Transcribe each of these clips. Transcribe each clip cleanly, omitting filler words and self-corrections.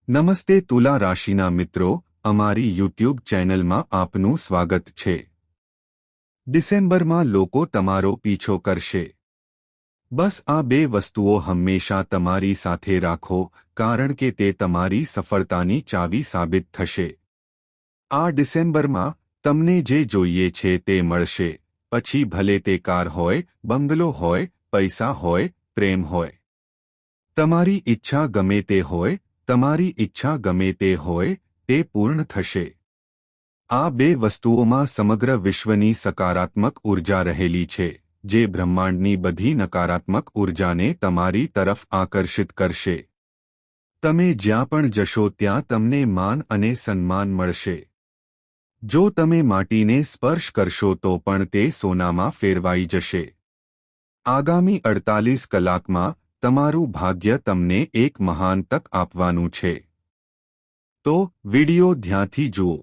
નમસ્તે તુલા રાશિના મિત્રો, અમારી યુટ્યુબ ચેનલમાં આપનું સ્વાગત છે। ડિસેમ્બરમાં લોકો તમારો પીછો કરશે। બસ આ બે વસ્તુઓ હંમેશા તમારી સાથે રાખો, કારણ કે તે તમારી સફળતાની ચાવી સાબિત થશે। આ ડિસેમ્બરમાં તમને જે જોઈએ છે તે મળશે, પછી ભલે તે કાર હોય, બંગલો હોય, પૈસા હોય, પ્રેમ હોય। તમારી ઈચ્છા ગમે તે હોય, તમારી ઈચ્છા ગમે તે હોય, તે પૂર્ણ થશે। આ બે વસ્તુઓમાં સમગ્ર વિશ્વની સકારાત્મક ઉર્જા રહેલી છે, જે બ્રહ્માંડની બધી નકારાત્મક ઉર્જાને તમારી તરફ આકર્ષિત કરશે। તમે જ્યાં પણ જશો ત્યાં તમને માન અને સન્માન મળશે। જો તમે માટીને સ્પર્શ કરશો તો પણ તે સોનામાં ફેરવાઈ જશે। આગામી 48 કલાકમાં તમારું ભાગ્ય તમને એક મહાન તક આપવાનું છે। તો વિડિયો ધ્યાનથી જુઓ।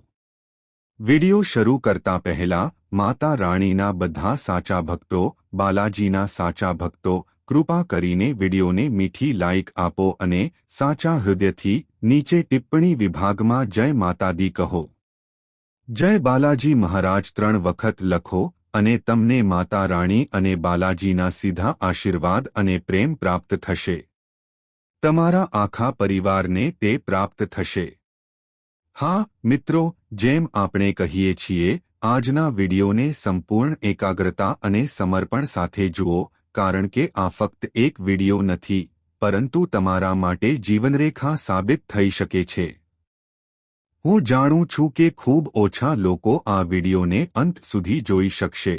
વિડિયો શરૂ કરતા પહેલા માતા રાણીના બધા સાચા ભક્તો, બાલાજીના સાચા ભક્તો, કૃપા કરીને વિડિયોને મીઠી લાઇક આપો અને સાચા હૃદયથી નીચે ટિપ્પણી વિભાગમાં જય માતા દી કહો। જય બાલાજી મહારાજ 3 વખત લખો અને તમને માતા રાણી અને બાલાજીના સીધા આશીર્વાદ અને પ્રેમ પ્રાપ્ત થશે। તમારા આખા પરિવારને તે પ્રાપ્ત થશે। હા મિત્રો, જેમ આપણે કહીએ છીએ, આજના વિડિયોને સંપૂર્ણ એકાગ્રતા અને સમર્પણ સાથે જુઓ, કારણ કે આ ફક્ત એક વિડિયો નથી, પરંતુ તમારા માટે જીવનરેખા સાબિત થઈ શકે છે। હું જાણું છું કે ખૂબ ઓછા લોકો આ વિડિયોને અંત સુધી જોઈ શકશે,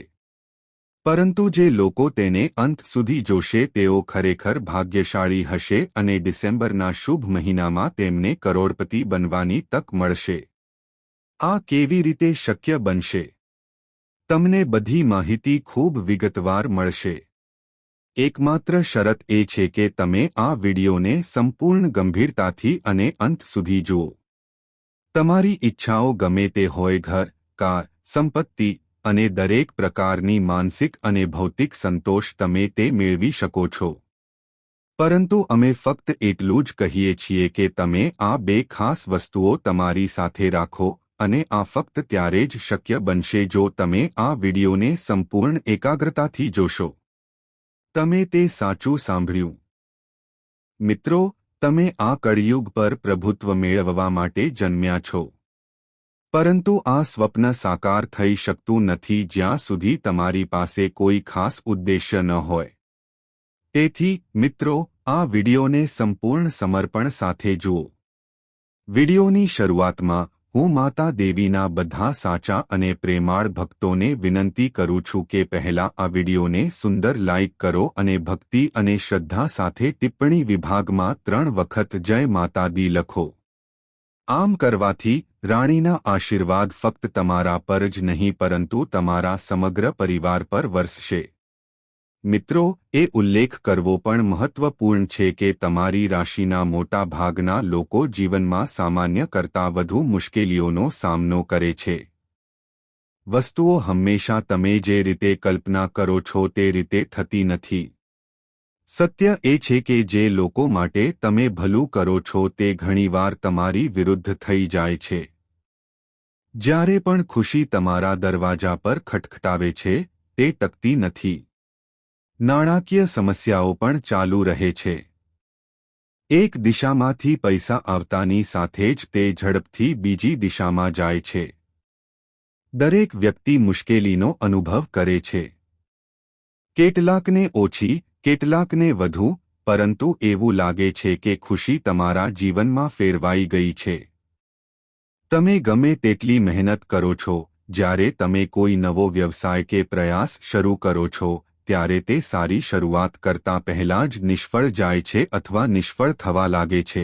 પરંતુ જે લોકો તેને અંત સુધી જોશે તેઓ ખરેખર ભાગ્યશાળી હશે અને ડિસેમ્બરના શુભ મહિનામાં તેમને કરોડપતિ બનવાની તક મળશે। આ કેવી રીતે શક્ય બનશે? તમને બધી માહિતી ખૂબ વિગતવાર મળશે। એકમાત્ર શરત એ છે કે તમે આ વિડિયોને સંપૂર્ણ ગંભીરતાથી અને અંત સુધી જુઓ। તમારી ઈચ્છાઓ ગમે તે હોય, ઘર, કાર, સંપત્તિ અને દરેક પ્રકારની માનસિક અને ભૌતિક સંતોષ તમે તે મેળવી શકો છો। પરંતુ અમે ફક્ત એટલું જ કહીએ છીએ કે તમે આ બે ખાસ વસ્તુઓ તમારી સાથે રાખો, અને આ ફક્ત ત્યારે જ શક્ય બનશે જો તમે આ વિડિયોને સંપૂર્ણ એકાગ્રતાથી જોશો। તમે તે સાચું સાંભળ્યું। મિત્રો, તમે આ કળિયુગ પર પ્રભુત્વ મેળવવા માટે જન્મ્યા છો, પરંતુ આ સ્વપ્ન સાકાર થઈ શકતું નથી જ્યાં સુધી તમારી પાસે કોઈ ખાસ ઉદ્દેશ્ય ન હોય। તેથી મિત્રો, આ વિડિયોને સંપૂર્ણ સમર્પણ સાથે જુઓ। વિડિયોની શરૂઆતમાં હું માતા દેવીના બધા સાચા અને પ્રેમાળ ભક્તોને વિનંતી કરું છું કે પહેલા આ વિડિયોને સુંદર લાઇક કરો અને ભક્તિ અને શ્રદ્ધા સાથે ટિપ્પણી વિભાગમાં 3 વખત જય માતા દી લખો। આમ કરવાથી રાણીના આશીર્વાદ ફક્ત તમારા પર જ નહીં પરંતુ તમારા સમગ્ર પરિવાર પર વરસશે। મિત્રો, એ ઉલ્લેખ કરવો પણ મહત્વપૂર્ણ છે કે તમારી રાશિના મોટા ભાગના લોકો જીવનમાં સામાન્ય કરતાં વધુ મુશ્કેલીઓનો સામનો કરે છે। વસ્તુઓ હંમેશા તમે જે રીતે કલ્પના કરો છો તે રીતે થતી નથી। સત્ય એ છે કે જે લોકો માટે તમે ભલું કરો છો તે ઘણીવાર તમારી વિરુદ્ધ થઈ જાય છે। જ્યારે પણ ખુશી તમારા દરવાજા પર ખટખટાવે છે, તે ટકતી નથી। નાણાકીય સમસ્યાઓ પણ ચાલુ રહે છે। એક દિશામાંથી પૈસા આવતાની સાથે જ તે ઝડપથી બીજી દિશામાં જાય છે। દરેક વ્યક્તિ મુશ્કેલીનો અનુભવ કરે છે। કેટલાકને ઓછી, કેટલાકને વધુ, પરંતુ એવું લાગે છે કે ખુશી તમારા જીવનમાં ફેરવાઈ ગઈ છે। તમે ગમે તેટલી મહેનત કરો છો, જ્યારે તમે કોઈ નવો વ્યવસાય કે પ્રયાસ શરૂ કરો છો, ત્યારે તે સારી શરૂઆત કરતાં પહેલાં જ નિષ્ફળ જાય છે અથવા નિષ્ફળ થવા લાગે છે।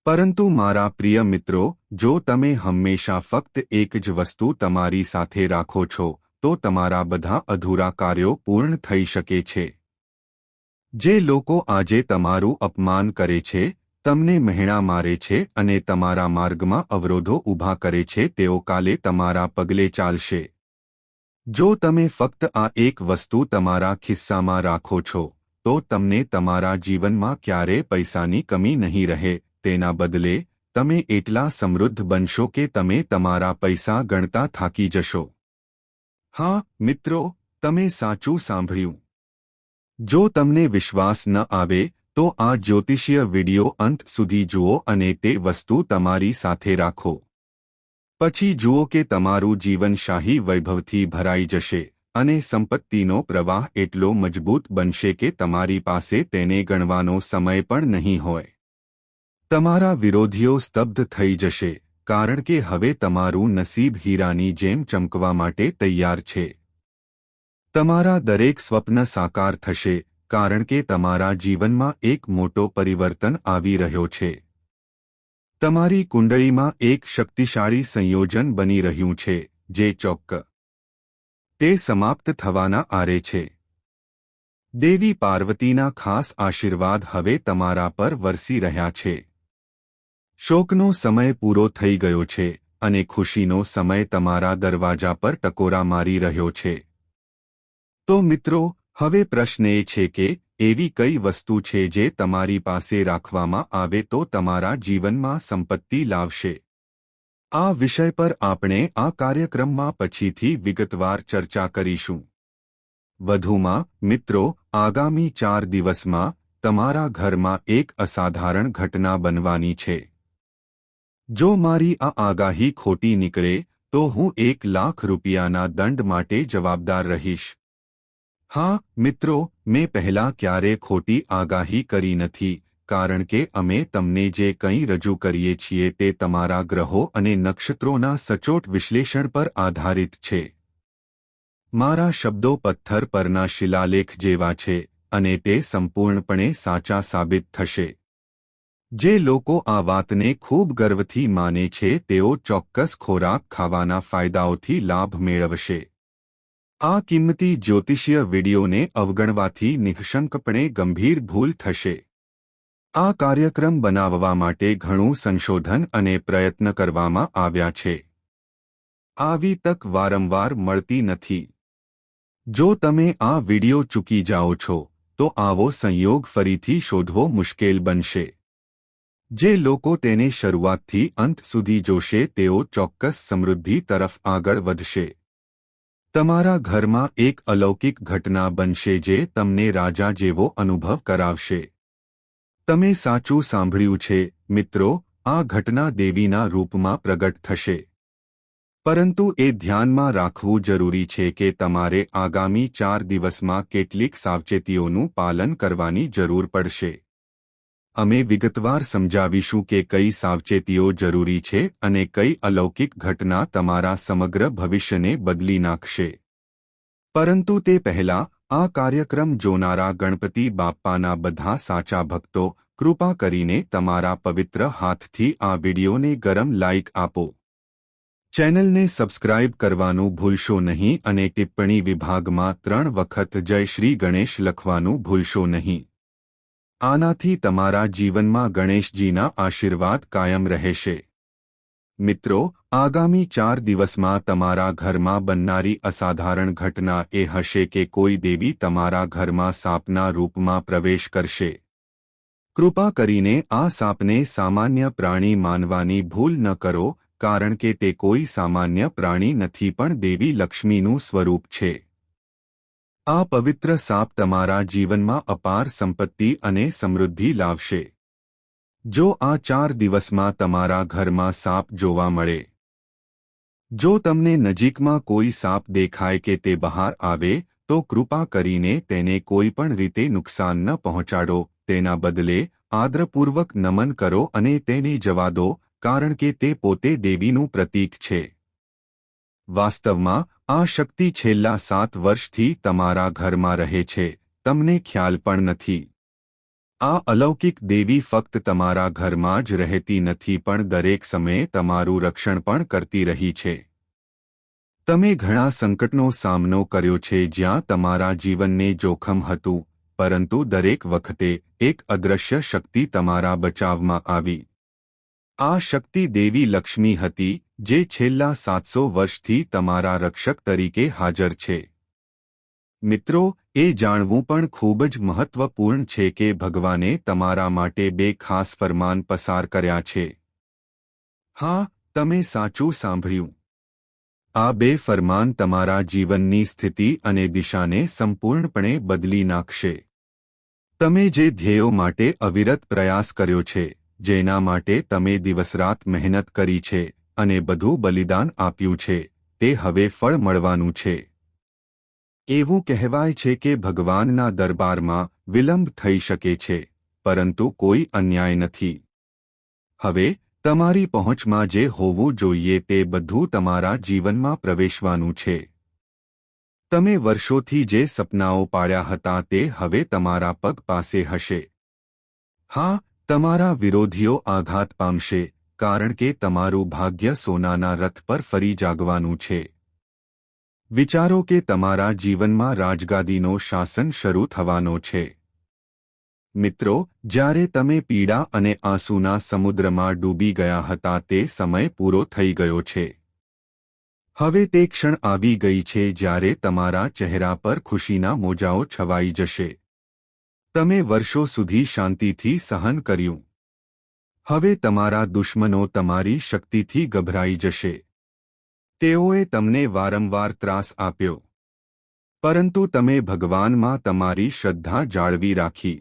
પરંતુ મારા પ્રિય મિત્રો, જો તમે હંમેશા ફક્ત એક જ વસ્તુ તમારી સાથે રાખો છો, તો તમારા બધા અધૂરા કાર્યો પૂર્ણ થઈ શકે છે। જે લોકો આજે તમારું અપમાન કરે છે, તમને મહેણા મારે છે અને તમારા માર્ગમાં અવરોધો ઊભા કરે છે, તેઓ કાલે તમારા પગલે ચાલશે। જો તમે ફક્ત આ એક વસ્તુ તમારા ખિસ્સામાં રાખો છો, તો તમને તમારા જીવનમાં ક્યારેય પૈસાની કમી નહીં રહે, તેના બદલે તમે એટલા સમૃદ્ધ બનશો કે તમે તમારા પૈસા ગણતા થાકી જશો. હા મિત્રો, તમે સાચું સાંભળ્યું. જો તમને વિશ્વાસ ન આવે તો આ જ્યોતિષીય વિડિયો અંત સુધી જુઓ અને તે વસ્તુ તમારી સાથે રાખો. પછી જુઓ કે તમારું જીવન શાહી વૈભવથી ભરાઈ જશે અને સંપત્તિનો પ્રવાહ એટલો મજબૂત બનશે કે તમારી પાસે તેને ગણવાનો સમય પણ નહીં હોય. તમારા વિરોધીઓ સ્તબ્ધ થઈ જશે, કારણ કે હવે તમારું નસીબ હીરાની જેમ ચમકવા માટે તૈયાર છે. તમારા દરેક સ્વપ્ન સાકાર થશે, કારણ કે તમારા જીવનમાં એક મોટો પરિવર્તન આવી રહ્યો છે. તમારી કુંડળીમાં એક શક્તિશાળી સંયોજન બની રહ્યું છે, જે તે સમાપ્ત થવાના આરે છે. દેવી પાર્વતીના ખાસ આશીર્વાદ હવે તમારા પર વરસી રહ્યા છે. શોકનો સમય પૂરો થઈ ગયો છે અને ખુશીનો સમય તમારા દરવાજા પર ટકોરા મારી રહ્યો છે. તો મિત્રો, હવે પ્રશ્ન એ છે કે એવી કઈ વસ્તુ છે જે તમારી પાસે રાખવામાં આવે તો તમારા જીવનમાં સંપત્તિ લાવશે? આ વિષય પર આપણે આ કાર્યક્રમમાં પછીથી વિગતવાર ચર્ચા કરીશું. વધુમાં, મિત્રો, આગામી 4 દિવસમાં તમારા ઘરમાં એક અસાધારણ ઘટના બનવાની છે. જો મારી આ આગાહી ખોટી નીકળે તો હું 1 લાખ રૂપિયાના દંડ માટે જવાબદાર રહીશ. હા મિત્રો, મેં પહેલાં ક્યારે ખોટી આગાહી કરી નથી, કારણ કે અમે તમને જે કંઈ રજૂ કરીએ છીએ તે તમારા ગ્રહો અને નક્ષત્રોના સચોટ વિશ્લેષણ પર આધારિત છે. મારા શબ્દો પથ્થર પરના શિલાલેખ જેવા છે અને તે સંપૂર્ણપણે સાચા સાબિત થશે. જે લોકો આ વાતને ખૂબ ગર્વથી માને છે તેઓ ચોક્કસ ખોરાક ખાવાના ફાયદાઓથી લાભ મેળવશે. આ કિંમતી જ્યોતિષીય વિડિયોને અવગણવાથી નિઃશંકપણે ગંભીર ભૂલ થશે. આ કાર્યક્રમ બનાવવા માટે ઘણું સંશોધન અને પ્રયત્ન કરવામાં આવ્યા છે. આવી તક વારંવાર મળતી નથી. જો તમે આ વિડિયો ચૂકી જાઓ છો તો આવો સંયોગ ફરીથી શોધવો મુશ્કેલ બનશે. જે લોકો તેને શરૂઆતથી અંત સુધી જોશે તેઓ ચોક્કસ સમૃદ્ધિ તરફ આગળ વધશે. તમારા ઘરમાં એક અલૌકિક ઘટના બનશે જે તમને રાજા જેવો અનુભવ કરાવશે. તમે સાચું સાંભળ્યું છે મિત્રો, આ ઘટના દેવીના રૂપમાં પ્રગટ થશે. પરંતુ એ ધ્યાનમાં રાખવું જરૂરી છે કે તમારે આગામી 4 દિવસમાં કેટલીક સાવચેતીઓનું પાલન કરવાની જરૂર પડશે. અમે વિગતવાર સમજાવીશું કે કઈ સાવચેતીઓ જરૂરી છે અને કઈ અલૌકિક ઘટના તમારા સમગ્ર ભવિષ્યને બદલી નાખશે. પરંતુ તે પહેલાં, આ કાર્યક્રમ જોનારા ગણપતિ બાપ્પાના બધા સાચા ભક્તો, કૃપા કરીને તમારા પવિત્ર હાથથી આ વિડિયોને ગરમ લાઇક આપો. ચેનલને સબસ્ક્રાઇબ કરવાનું ભૂલશો નહીં અને ટિપ્પણી વિભાગમાં 3 વખત જય શ્રી ગણેશ લખવાનું ભૂલશો નહીં. આનાથી તમારા જીવનમાં ગણેશજીના આશીર્વાદ કાયમ રહેશે. મિત્રો, આગામી 4 દિવસમાં તમારા ઘરમાં બનનારી અસાધારણ ઘટના એ હશે કે કોઈ દેવી તમારા ઘરમાં સાપના રૂપમાં પ્રવેશ કરશે. કૃપા કરીને આ સાપને સામાન્ય પ્રાણી માનવાની ભૂલ ન કરો, કારણ કે તે કોઈ સામાન્ય પ્રાણી નથી પણ દેવી લક્ષ્મીનું સ્વરૂપ છે. આ પવિત્ર સાપ તમારા જીવનમાં અપાર સંપત્તિ અને સમૃદ્ધિ લાવશે. જો આ 4 દિવસમાં તમારા ઘરમાં સાપ જોવા મળે, જો તમને નજીકમાં કોઈ સાપ દેખાય કે તે બહાર આવે, તો કૃપા કરીને તેને કોઈ પણ રીતે નુકસાન ન પહોંચાડો. તેના બદલે આદરપૂર્વક નમન કરો અને તેને જવા દો, કારણ કે તે પોતે દેવીનું પ્રતીક છે. વાસ્તવમાં, આ શક્તિ છેલ્લા 7 વર્ષથી તમારા ઘરમાં રહે છે, તમને ખ્યાલ પણ નથી. આ અલૌકિક દેવી ફક્ત તમારા ઘરમાં જ રહેતી નથી પણ દરેક સમયે તમારું રક્ષણ પણ કરતી રહી છે. તમે ઘણા સંકટનો સામનો કર્યો છે જ્યાં તમારા જીવનને જોખમ હતું, પરંતુ દરેક વખતે એક અદૃશ્ય શક્તિ તમારા બચાવમાં આવી. આ શક્તિ દેવી લક્ષ્મી હતી, જે છેલ્લા 700 વર્ષથી તમારા રક્ષક તરીકે હાજર છે. મિત્રો, એ જાણવું પણ ખૂબ જ મહત્વપૂર્ણ છે કે ભગવાને તમારા માટે બે ખાસ ફરમાન પસાર કર્યા છે. હા, તમે સાચું સાંભળ્યું. આ બે ફરમાન તમારા જીવનની સ્થિતિ અને દિશાને સંપૂર્ણપણે બદલી નાખશે. તમે જે ધ્યેયો માટે અવિરત પ્રયાસ કર્યો છે, જેના માટે તમે દિવસરાત મહેનત કરી છે અને બધું બલિદાન આપ્યું છે, તે હવે ફળ મળવાનું છે. એવું કહેવાય છે કે ભગવાનના દરબારમાં વિલંબ થઈ શકે છે, પરંતુ કોઈ અન્યાય નથી. હવે તમારી પહોંચમાં જે હોવું જોઈએ તે બધું તમારા જીવનમાં પ્રવેશવાનું છે. તમે વર્ષોથી જે સપનાઓ પાડ્યા હતા તે હવે તમારા પગ પાસે હશે. હા, તમારા વિરોધીઓ આઘાત પામશે, કારણ કે તમારું ભાગ્ય સોનાના રથ પર ફરી જાગવાનું છે. વિચારો કે તમારા જીવનમાં રાજગાદીનો શાસન શરૂ થવાનો છે. મિત્રો, જ્યારે તમે પીડા અને આંસુના સમુદ્રમાં ડૂબી ગયા હતા તે સમય પૂરો થઈ ગયો છે. હવે તે ક્ષણ આવી ગઈ છે જ્યારે તમારા ચહેરા પર ખુશીના મોજાઓ છવાઈ જશે. તમે વર્ષો સુધી શાંતિથી સહન કર્યું. હવે તમારા દુશ્મનો તમારી શક્તિથી ગભરાઈ જશે. તેઓએ તમને વારંવાર ત્રાસ આપ્યો, પરંતુ તમે ભગવાનમાં તમારી શ્રદ્ધા જાળવી રાખી.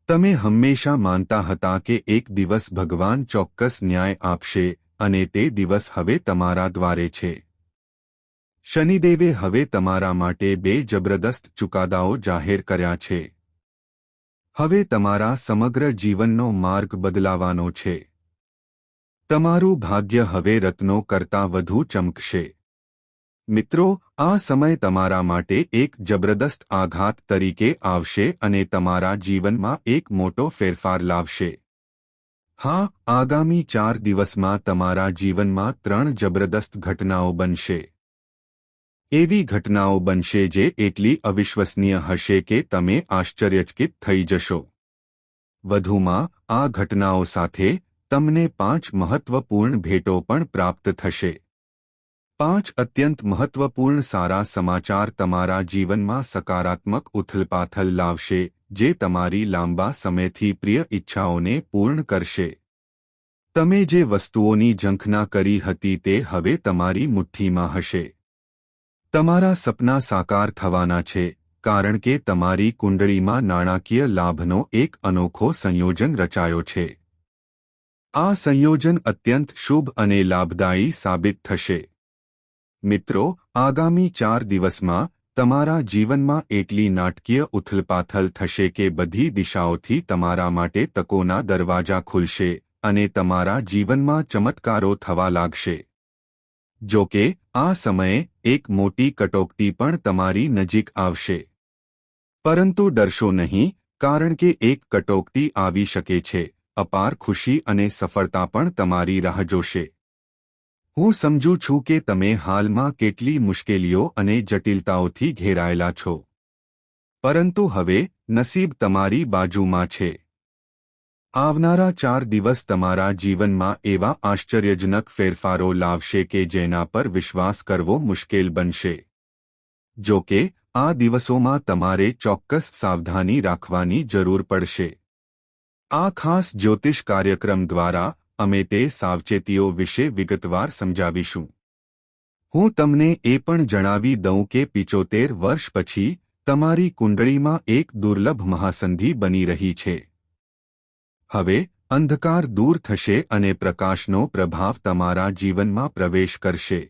તમે હંમેશા માનતા હતા કે એક દિવસ ભગવાન ચોક્કસ ન્યાય આપશે અને તે દિવસ હવે તમારા દ્વારે છે. શનિદેવે હવે તમારા માટે બે જબરદસ્ત ચુકાદાઓ જાહેર કર્યા છે. હવે તમારા સમગ્ર જીવનનો માર્ગ બદલાવાનો છે. તમારું ભાગ્ય હવે રત્નો કરતાં વધુ ચમકશે. મિત્રો, આ સમય તમારા માટે એક જબરદસ્ત આઘાત તરીકે આવશે અને તમારા જીવનમાં એક મોટો ફેરફાર લાવશે. હા, આગામી 4 દિવસમાં તમારા જીવનમાં 3 જબરદસ્ત ઘટનાઓ બનશે. એવી ઘટનાઓ બનશે જે એટલી અવિશ્વસનીય હશે કે તમે આશ્ચર્યચકિત થઈ જશો. વધુમાં, આ ઘટનાઓ સાથે તમને 5 મહત્વપૂર્ણ ભેટો પણ પ્રાપ્ત થશે. 5 અત્યંત મહત્વપૂર્ણ સારા સમાચાર તમારા જીવનમાં સકારાત્મક ઉથલપાથલ લાવશે, જે તમારી લાંબા સમયથી પ્રિય ઈચ્છાઓને પૂર્ણ કરશે. તમે જે વસ્તુઓની ઝંખના કરી હતી તે હવે તમારી મુઠ્ઠીમાં હશે. તમારા સપના સાકાર થવાના છે, કારણ કે તમારી કુંડળીમાં નાણાકીય લાભનો એક અનોખો સંયોજન રચાયો છે. આ સંયોજન અત્યંત શુભ અને લાભદાયી સાબિત થશે. મિત્રો, આગામી 4 દિવસમાં તમારા જીવનમાં એટલી નાટકીય ઉથલપાથલ થશે કે બધી દિશાઓથી તમારા માટે તકોના દરવાજા ખુલશે અને તમારા જીવનમાં ચમત્કારો થવા લાગશે. જો કે, આ સમયે એક મોટી કટોકટી પણ તમારી નજીક આવશે. પરંતુ ડરશો નહીં, કારણ કે એક કટોકટી આવી શકે છે, અપાર ખુશી અને સફળતા પણ તમારી રાહ જોશે. હું સમજું છું કે તમે હાલમાં કેટલી મુશ્કેલીઓ અને જટિલતાઓથી ઘેરાયેલા છો. પરંતુ હવે નસીબ તમારી બાજુમાં છે. આવનારા 4 દિવસ તમારા જીવનમાં એવા આશ્ચર્યજનક ફેરફારો લાવશે કે જેના પર વિશ્વાસ કરવો મુશ્કેલ બનશે. જો કે, આ દિવસોમાં તમારે ચોક્કસ સાવધાની રાખવાની જરૂર પડશે. આ ખાસ જ્યોતિષ કાર્યક્રમ દ્વારા અમે તે સાવચેતીઓ વિશે વિગતવાર સમજાવીશું. હું તમને એ પણ જણાવી દઉં કે 75 વર્ષ પછી તમારી કુંડળીમાં એક દુર્લભ મહાસંધિ બની રહી છે. હવે અંધકાર દૂર થશે અને પ્રકાશનો પ્રભાવ તમારા જીવનમાં પ્રવેશ કરશે.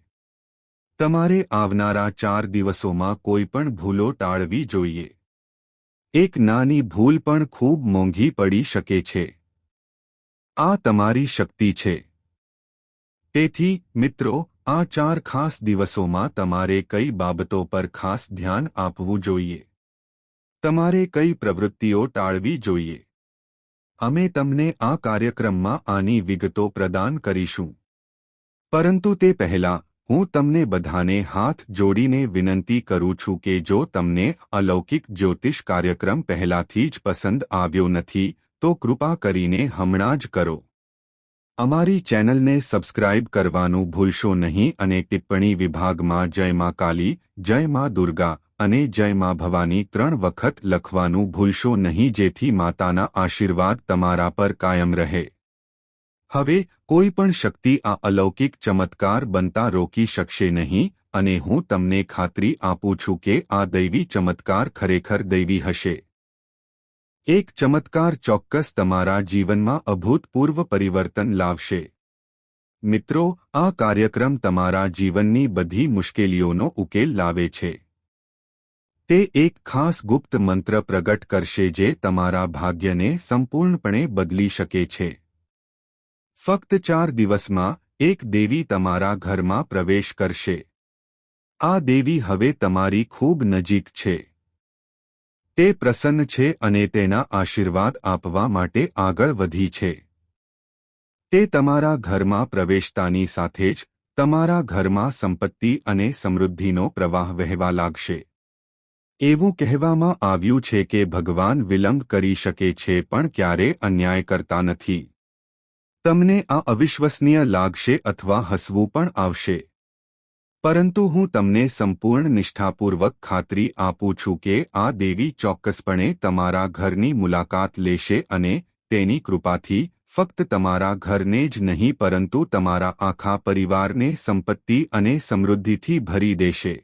તમારે આવનારા 4 દિવસોમાં કોઈ પણ ભૂલો ટાળવી જોઈએ. એક નાની ભૂલ પણ ખૂબ મોંઘી પડી શકે છે. આ તમારી શક્તિ છે. તેથી, મિત્રો, આ 4 ખાસ દિવસોમાં તમારે કઈ બાબતો પર ખાસ ધ્યાન આપવું જોઈએ? તમારે કઈ પ્રવૃત્તિઓ ટાળવી જોઈએ? અમે તમને આ કાર્યક્રમમાં આની વિગતો પ્રદાન કરીશું. પરંતુ તે પહેલાં, હું તમને બધાને હાથ જોડીને વિનંતી કરું છું કે જો તમને અલૌકિક જ્યોતિષ કાર્યક્રમ પહેલાથી જ પસંદ આવ્યો નથી, તો કૃપા કરીને હમણાં જ કરો. અમારી ચેનલને સબસ્ક્રાઇબ કરવાનું ભૂલશો નહીં અને ટિપ્પણી વિભાગમાં જય મા કાલી, જય મા દુર્ગા અને જય માં ભવાની 3 વખત લખવાનું ભૂલશો નહીં, જેથી માતાના આશીર્વાદ તમારા પર કાયમ રહે. હવે કોઈ પણ શક્તિ આ અલૌકિક ચમત્કાર બનતા રોકી શકશે નહીં, અને હું તમને ખાતરી આપું છું કે આ દૈવી ચમત્કાર ખરેખર દૈવી હશે. એક ચમત્કાર ચોક્કસ તમારા જીવનમાં અભૂતપૂર્વ પરિવર્તન લાવશે. મિત્રો, આ કાર્યક્રમ તમારા જીવનની બધી મુશ્કેલીઓનો ઉકેલ લાવે છે. તે એક ખાસ ગુપ્ત મંત્ર પ્રગટ કરશે જે તમારા ભાગ્યને સંપૂર્ણપણે બદલી શકે છે. ફક્ત 4 દિવસમાં એક દેવી તમારા ઘરમાં પ્રવેશ કરશે. આ દેવી હવે તમારી ખૂબ નજીક છે. તે પ્રસન્ન છે અને તેના આશીર્વાદ આપવા માટે આગળ વધી છે. તે તમારા ઘરમાં પ્રવેશતાની સાથે જ તમારા ઘરમાં સંપત્તિ અને સમૃદ્ધિનો પ્રવાહ વહેવા લાગશે. એવું કહેવામાં આવ્યું છે કે ભગવાન વિલંબ કરી શકે છે પણ ક્યારેય અન્યાય કરતા નથી. તમને આ અવિશ્વસનીય લાગશે અથવા હસવું પણ આવશે. પરંતુ હું તમને સંપૂર્ણ નિષ્ઠાપૂર્વક ખાતરી આપું છું કે આ દેવી ચોક્કસપણે તમારા ઘરની મુલાકાત લેશે અને તેની કૃપાથી ફક્ત તમારા ઘરને જ નહીં પરંતુ તમારા આખા પરિવારને સંપત્તિ અને સમૃદ્ધિથી ભરી દેશે.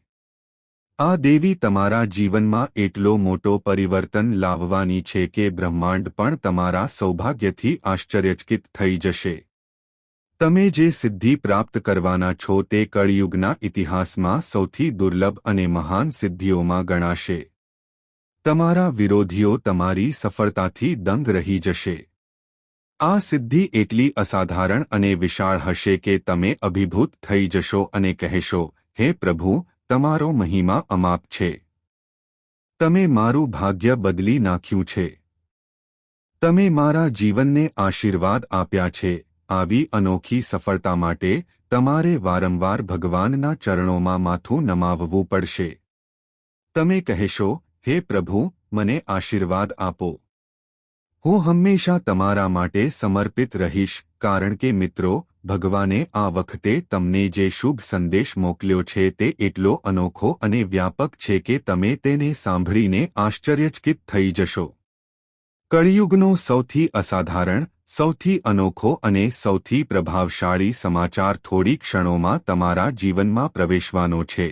આ દેવી તમારા જીવનમાં એટલો મોટો પરિવર્તન લાવવાની છે કે બ્રહ્માંડ પણ તમારા સૌભાગ્યથી આશ્ચર્યચકિત થઈ જશે. તમે જે સિદ્ધિ પ્રાપ્ત કરવાના છો તે કળિયુગના ઇતિહાસમાં સૌથી દુર્લભ અને મહાન સિદ્ધિઓમાં ગણાશે. તમારા વિરોધીઓ તમારી સફળતાથી દંગ રહી જશે. આ સિદ્ધિ એટલી અસાધારણ અને વિશાળ હશે કે તમે અભિભૂત થઈ જશો અને કહેશો, હે પ્રભુ, તમારો મહિમા અમાપ છે. તમે મારું ભાગ્ય બદલી નાખ્યું છે. તમે મારા જીવનને આશીર્વાદ આપ્યા છે. આવી અનોખી સફળતા માટે તમારે વારંવાર ભગવાનના ચરણોમાં માથું નમાવવું પડશે. તમે કહેશો, હે પ્રભુ, મને આશીર્વાદ આપો. હું હંમેશા તમારા માટે સમર્પિત રહીશ, કારણ કે મિત્રો, ભગવાને આ વખતે તમને જે શુભ સંદેશ મોકલ્યો છે તે એટલો અનોખો અને વ્યાપક છે કે તમે તેને સાંભળીને આશ્ચર્યચકિત થઈ જશો. કળિયુગનો સૌથી અસાધારણ, સૌથી અનોખો અને સૌથી પ્રભાવશાળી સમાચાર થોડી ક્ષણોમાં તમારા જીવનમાં પ્રવેશવાનો છે.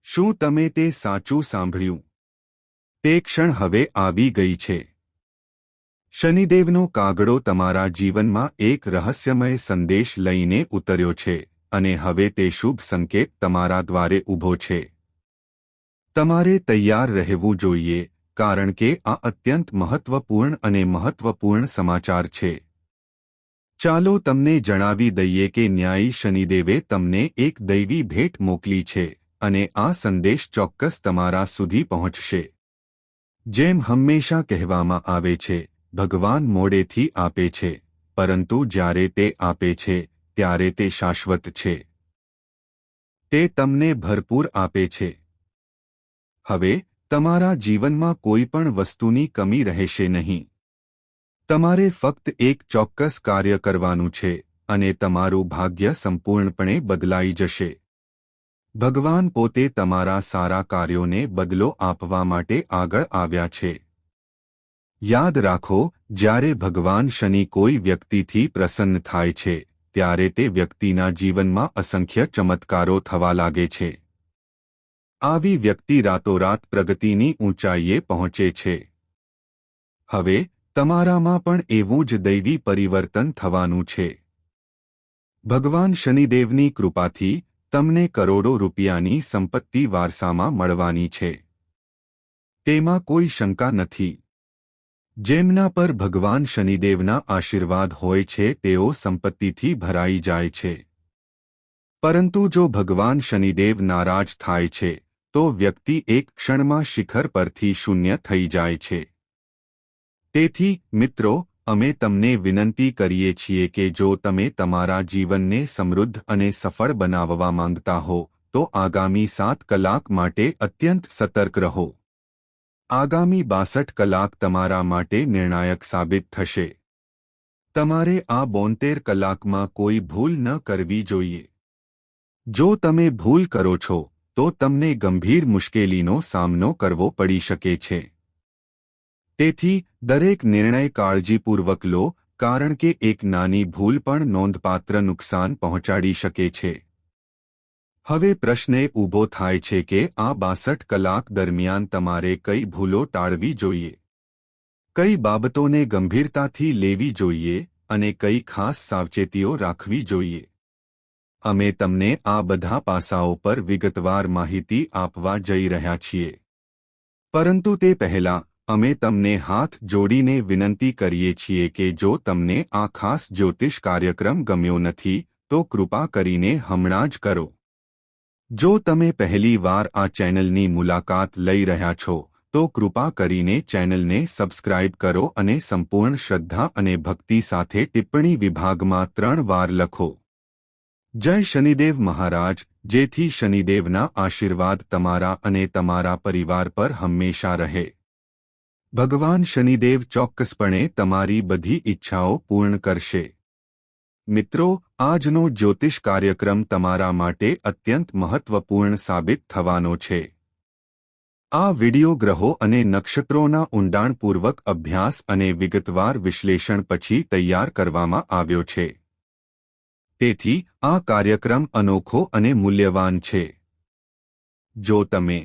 શું તમે તે સાચું સાંભળ્યું? તે ક્ષણ હવે આવી ગઈ છે. શનિદેવનો કાગડો તમારા જીવનમાં એક રહસ્યમય સંદેશ લઈને ઉતર્યો છે અને હવે તે શુભ સંકેત તમારા દ્વારે ઊભો છે. તમારે તૈયાર રહેવું જોઈએ, કારણ કે આ અત્યંત મહત્વપૂર્ણ અને મહત્વપૂર્ણ સમાચાર છે. ચાલો તમને જણાવી દઈએ કે ન્યાયી શનિદેવે તમને એક દૈવી ભેટ મોકલી છે અને આ સંદેશ ચોક્કસ તમારા સુધી પહોંચશે. જેમ હંમેશા કહેવામાં આવે છે, ભગવાન મોડેથી આપે છે, પરંતુ જ્યારે તે આપે છે ત્યારે તે શાશ્વત છે. તે તમને ભરપૂર આપે છે. હવે તમારા જીવનમાં કોઈ પણ વસ્તુની કમી રહેશે નહીં. તમારે ફક્ત એક ચોક્કસ કાર્ય કરવાનું છે અને તમારું ભાગ્ય સંપૂર્ણપણે બદલાઈ જશે. ભગવાન પોતે તમારા સારા કાર્યોને બદલો આપવા માટે આગળ આવ્યા છે. યાદ રાખો, જ્યારે ભગવાન શનિ કોઈ વ્યક્તિથી પ્રસન્ન થાય છે ત્યારે તે વ્યક્તિના જીવનમાં અસંખ્ય ચમત્કારો થવા લાગે છે. આવી વ્યક્તિ રાતોરાત પ્રગતિની ઊંચાઈએ પહોંચે છે. હવે તમારામાં પણ એવું જ દૈવી પરિવર્તન થવાનું છે. ભગવાન શનિદેવની કૃપાથી તમને કરોડો રૂપિયાની સંપત્તિ વારસામાં મળવાની છે. તેમાં કોઈ શંકા નથી. જેમના પર ભગવાન શનિદેવના આશીર્વાદ હોય છે તેઓ સંપત્તિથી ભરાઈ જાય છે. પરંતુ જો ભગવાન શનિદેવ નારાજ થાય છે તો વ્યક્તિ એક ક્ષણમાં શિખર પરથી શૂન્ય થઈ જાય છે. તેથી મિત્રો, અમે તમને વિનંતી કરીએ છીએ કે જો તમે તમારા જીવનને સમૃદ્ધ અને સફળ બનાવવા માંગતા હો તો આગામી 7 કલાક માટે અત્યંત સતર્ક રહો. આગામી 62 કલાક તમારા માટે નિર્ણાયક સાબિત થશે. તમારે આ 72 કલાકમાં કોઈ ભૂલ ન કરવી જોઈએ. જો તમે ભૂલ કરો છો તો તમને ગંભીર મુશ્કેલીનો સામનો કરવો પડી શકે છે. તેથી દરેક નિર્ણય કાળજીપૂર્વક લો, કારણ કે એક નાની ભૂલ પણ નોંધપાત્ર નુકસાન પહોંચાડી શકે છે. હવે પ્રશ્ન એ ઊભો થાય છે કે આ 62 કલાક દરમિયાન તમારે કઈ ભૂલો ટાળવી જોઈએ, કઈ બાબતોને ગંભીરતાથી લેવી જોઈએ અને કઈ ખાસ સાવચેતીઓ રાખવી જોઈએ. અમે તમને આ બધા પાસાઓ પર વિગતવાર માહિતી આપવા જઈ રહ્યા છીએ. પરંતુ તે પહેલાં અમે તમને હાથ જોડીને વિનંતી કરીએ છીએ કે જો તમને આ ખાસ જ્યોતિષ કાર્યક્રમ ગમ્યો નથી તો કૃપા કરીને હમણાં જ કરો. જો તમે પહેલી વાર આ ચેનલની મુલાકાત લઈ રહ્યા છો તો કૃપા કરીને ચેનલને સબસ્ક્રાઇબ કરો અને સંપૂર્ણ શ્રદ્ધા અને ભક્તિ સાથે ટિપ્પણી વિભાગમાં 3 વાર લખો. જય શનિદેવ મહારાજ, જેથી શનિદેવના આશીર્વાદ તમારા અને તમારા પરિવાર પર હંમેશા રહે. ભગવાન શનિદેવ ચોક્કસપણે તમારી બધી ઈચ્છાઓ પૂર્ણ કરશે. મિત્રો, આજનો જ્યોતિષ કાર્યક્રમ તમારા માટે અત્યંત મહત્વપૂર્ણ સાબિત થવાનો છે. આ વિડિયો ગ્રહો અને નક્ષત્રોના ઊંડાણપૂર્વક અભ્યાસ અને વિગતવાર વિશ્લેષણ પછી તૈયાર કરવામાં આવ્યો છે. તેથી આ કાર્યક્રમ અનોખો અને મૂલ્યવાન છે. જો તમે